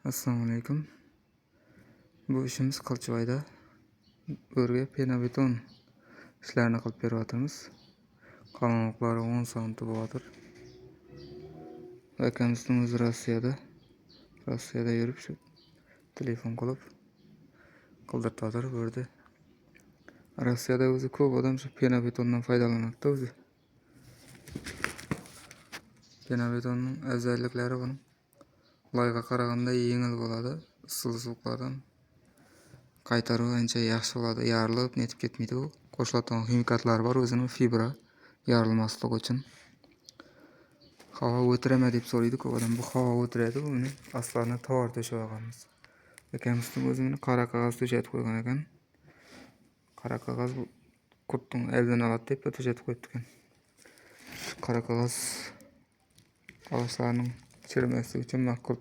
Assalamu alaykum. Bu işimiz Qilchibayda o'rga pena-beton ishlarini qilib beryapmiz. Qalinliklari 10 santi bo'ladir. Akamizning o'zi Rossiyada yurib shu telefon qilib qildirtadir bu yerda. Rossiyada o'zi ko'p odam shu pena-betondan foydalanadi o'zi. Pena-betonning afzalliklari buni loyga qaraganda yengil bo'ladi. Issiqliklardan qaytaruv ancha yaxshi bo'ladi. Yarilib netib ketmaydi u. Qo'shiladigan ximikatlar bor, o'zining fibra yarilmasligi uchun. Havo o'tirama deb so'raydi ko'p odam. Bu havo o'tiradi, uni aslarni to'g'ri to'shab olganmiz. Akamizning o'zini qora qog'oz to'shatib qo'ygan ekan. Qora qog'oz bu qurtning oldini oladi deb to'shatib qo'yibdi ekan. Qora qog'oz qog'ozlarning chirimasligi uchun ma'qul